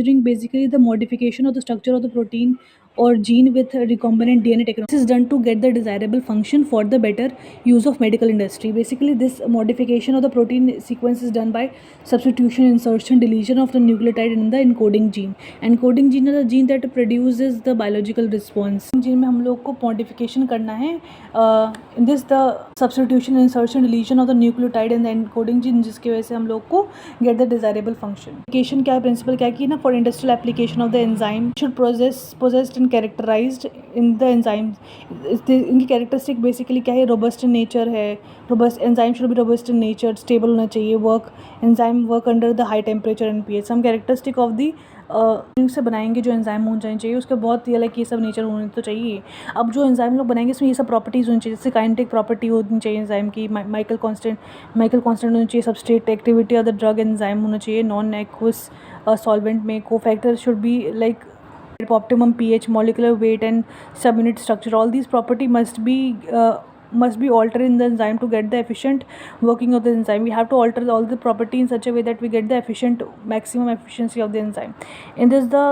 engineering basically the modification of the structure of the protein or gene with recombinant DNA technology. This is done to get the desirable function for the better use of medical industry. Basically, this modification of the protein sequence is done by substitution, insertion, deletion of the nucleotide in the encoding gene. Encoding gene is the gene that produces the biological response. Gene में हम लोग को modification करना है in this the substitution insertion deletion of the nucleotide in the encoding gene, जिसकी वजह से हम लोग को get the desirable function. Application क्या है, प्रिंसिपल क्या की ना, for industrial application of the enzyme should possessed and characterized in the enzyme. इनकी कैरेक्टरिस्टिक बेसिकली क्या है, रोबस्ट इन नेचर है. Robust enzyme should be robust in nature, stable होना चाहिए. Enzyme work under the high temperature and pH. Some characteristic of दी से बनाएंगे जो एंजाइम होना चाहिए, उसके बहुत ये लाइक ये सब नेचर होने तो चाहिए. अब जो एंजाइम लोग बनाएंगे इसमें ये सब प्रॉपर्टीज़ होनी चाहिए, जैसे काइनेटिक प्रॉपर्टी होनी चाहिए एंजाइम की, माइकल कांस्टेंट होना चाहिए, substrate activity of the drug enzyme होना चाहिए, नॉन एक्वस सॉल्वेंट में cofactor should be like optimum pH, molecular weight and subunit structure. All these property must be altered in the enzyme to get the efficient working of the enzyme. We have to alter all the property in such a way that we get the maximum efficiency of the enzyme. In this the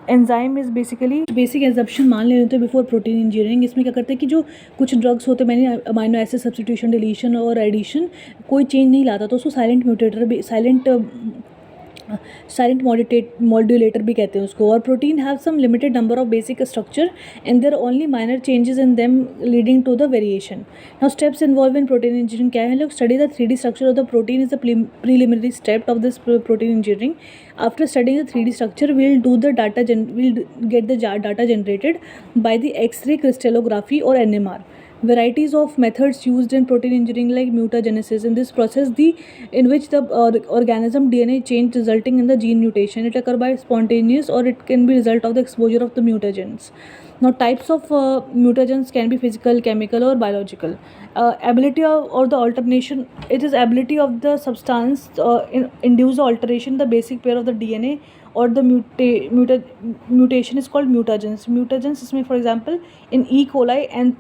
enzyme is basically basic assumption मान लेते हैं before protein engineering. इसमें क्या करते हैं कि जो कुछ ड्रग्स होते हैं, मैंने अमाइनो एसिड सब्स्टिट्यूशन, डिलीशन और एडिशन कोई चेंज नहीं लाता, तो उसको साइलेंट मॉड्यूलेटर भी कहते हैं उसको. और protein have some limited number of basic structure and there only minor changes in them leading to the variation. Now steps involve in protein engineering क्या है, लोग study the 3D structure of the protein is the preliminary step of this protein engineering. After studying the 3D structure, we'll get the data generated by the X-ray crystallography or NMR. Varieties of methods used in protein engineering like mutagenesis. In this process, in which the organism DNA change resulting in the gene mutation, it occurs by spontaneous or it can be result of the exposure of the mutagens. Now, types of mutagens can be physical, chemical, or biological. Ability or the alternation, it is ability of the substance induce the alteration the basic pair of the DNA or the mutation is called mutagens. Mutagens इसमें for example in E. coli and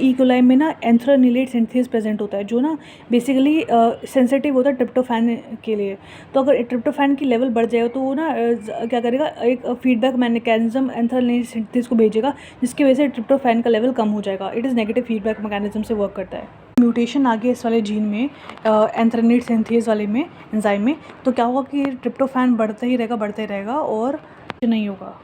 E. coli में ना एंथ्रानिलेट synthase present होता है, जो ना basically sensitive होता है tryptophan के लिए. तो अगर ट्रिप्टोफैन की लेवल बढ़ जाएगा तो वो ना क्या करेगा, एक फीडबैक मैकेनिज्म एंथ्रानिलेट सिंथेस को भेजेगा, जिसकी वजह से ट्रिप्टोफैन का लेवल कम हो जाएगा. It is negative feedback mechanism से वर्क करता है. म्यूटेशन आ गया इस वाले जीन में, एंथ्रानिलेट सिंथेस वाले में एंजाइम में, तो क्या होगा कि ट्रिप्टोफैन बढ़ता ही रहेगा और नहीं होगा.